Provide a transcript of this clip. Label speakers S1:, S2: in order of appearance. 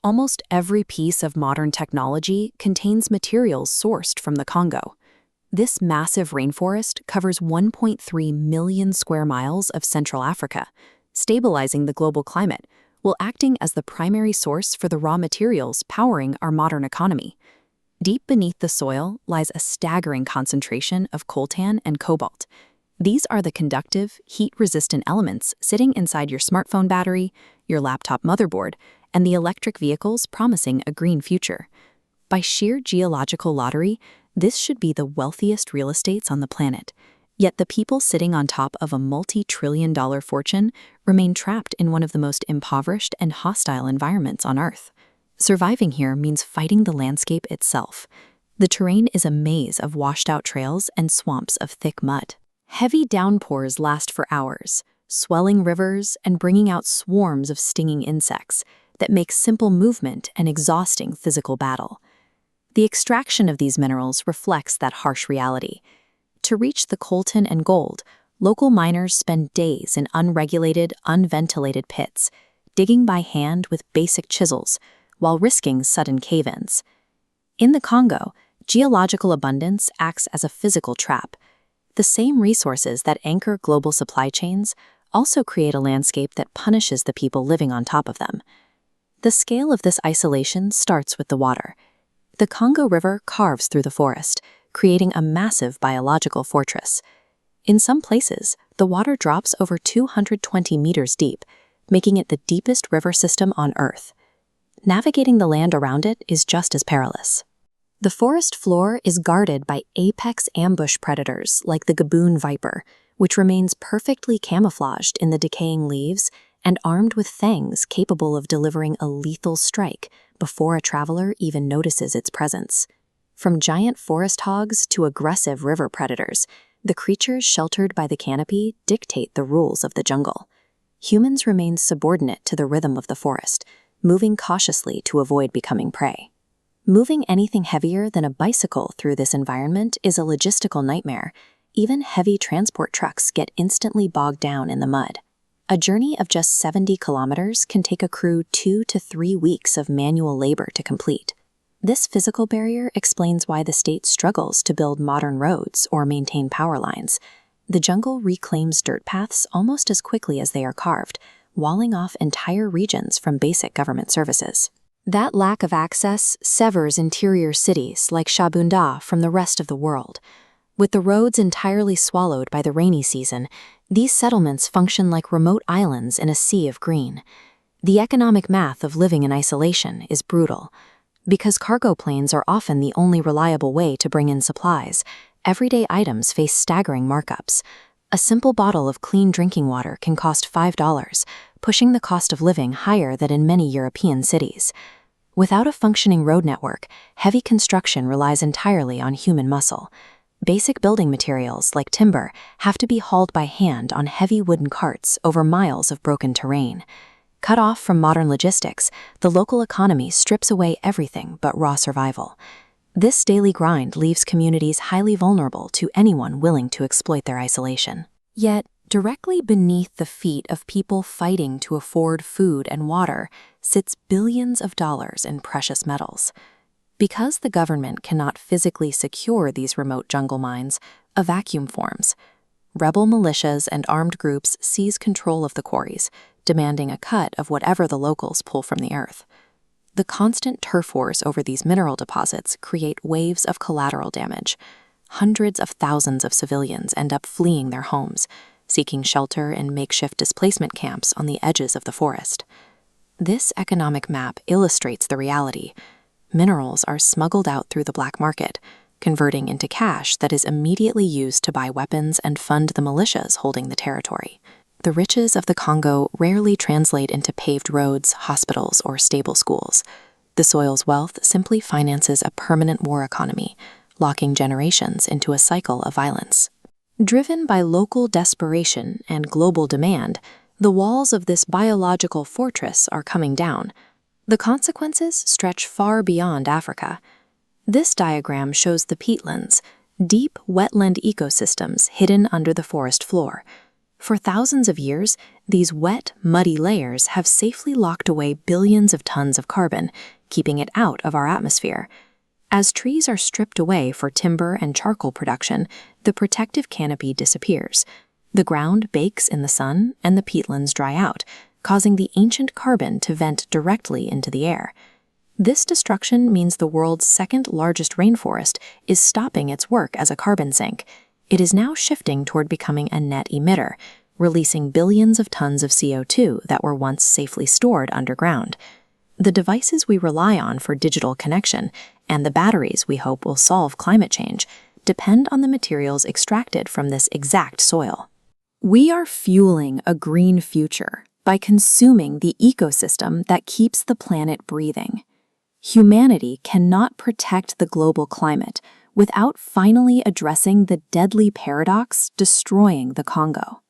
S1: Almost every piece of modern technology contains materials sourced from the Congo. This massive rainforest covers 1.3 million square miles of Central Africa, stabilizing the global climate while acting as the primary source for the raw materials powering our modern economy. Deep beneath the soil lies a staggering concentration of coltan and cobalt. These are the conductive, heat-resistant elements sitting inside your smartphone battery, your laptop motherboard, and the electric vehicles promising a green future. By sheer geological lottery, this should be the wealthiest real estates on the planet. Yet the people sitting on top of a multi-trillion-dollar fortune remain trapped in one of the most impoverished and hostile environments on Earth. Surviving here means fighting the landscape itself. The terrain is a maze of washed-out trails and swamps of thick mud. Heavy downpours last for hours, swelling rivers and bringing out swarms of stinging insects that make simple movement an exhausting physical battle. The extraction of these minerals reflects that harsh reality. To reach the coltan and gold, local miners spend days in unregulated, unventilated pits, digging by hand with basic chisels, while risking sudden cave-ins. In the Congo, geological abundance acts as a physical trap. The same resources that anchor global supply chains also create a landscape that punishes the people living on top of them. The scale of this isolation starts with the water. The Congo River carves through the forest, creating a massive biological fortress. In some places, the water drops over 220 meters deep, making it the deepest river system on Earth. Navigating the land around it is just as perilous. The forest floor is guarded by apex ambush predators like the gaboon viper, which remains perfectly camouflaged in the decaying leaves and armed with fangs capable of delivering a lethal strike before a traveler even notices its presence. From giant forest hogs to aggressive river predators, the creatures sheltered by the canopy dictate the rules of the jungle. Humans remain subordinate to the rhythm of the forest, moving cautiously to avoid becoming prey. Moving anything heavier than a bicycle through this environment is a logistical nightmare. Even heavy transport trucks get instantly bogged down in the mud. A journey of just 70 kilometers can take a crew 2 to 3 weeks of manual labor to complete. This physical barrier explains why the state struggles to build modern roads or maintain power lines. The jungle reclaims dirt paths almost as quickly as they are carved, walling off entire regions from basic government services. That lack of access severs interior cities like Shabunda from the rest of the world. With the roads entirely swallowed by the rainy season, these settlements function like remote islands in a sea of green. The economic math of living in isolation is brutal. Because cargo planes are often the only reliable way to bring in supplies, everyday items face staggering markups. A simple bottle of clean drinking water can cost $5, pushing the cost of living higher than in many European cities. Without a functioning road network, heavy construction relies entirely on human muscle. Basic building materials, like timber, have to be hauled by hand on heavy wooden carts over miles of broken terrain. Cut off from modern logistics, the local economy strips away everything but raw survival. This daily grind leaves communities highly vulnerable to anyone willing to exploit their isolation. Yet, directly beneath the feet of people fighting to afford food and water sits billions of dollars in precious metals. Because the government cannot physically secure these remote jungle mines, a vacuum forms. Rebel militias and armed groups seize control of the quarries, demanding a cut of whatever the locals pull from the earth. The constant turf wars over these mineral deposits create waves of collateral damage. Hundreds of thousands of civilians end up fleeing their homes, seeking shelter in makeshift displacement camps on the edges of the forest. This economic map illustrates the reality. Minerals are smuggled out through the black market, converting into cash that is immediately used to buy weapons and fund the militias holding the territory. The riches of the Congo rarely translate into paved roads, hospitals, or stable schools. The soil's wealth simply finances a permanent war economy, locking generations into a cycle of violence. Driven by local desperation and global demand, the walls of this biological fortress are coming down. The consequences stretch far beyond Africa. This diagram shows the peatlands, deep wetland ecosystems hidden under the forest floor. For thousands of years, these wet, muddy layers have safely locked away billions of tons of carbon, keeping it out of our atmosphere. As trees are stripped away for timber and charcoal production, the protective canopy disappears. The ground bakes in the sun, and the peatlands dry out, causing the ancient carbon to vent directly into the air. This destruction means the world's second-largest rainforest is stopping its work as a carbon sink. It is now shifting toward becoming a net emitter, releasing billions of tons of CO2 that were once safely stored underground. The devices we rely on for digital connection and the batteries we hope will solve climate change depend on the materials extracted from this exact soil. We are fueling a green future by consuming the ecosystem that keeps the planet breathing. Humanity cannot protect the global climate without finally addressing the deadly paradox destroying the Congo.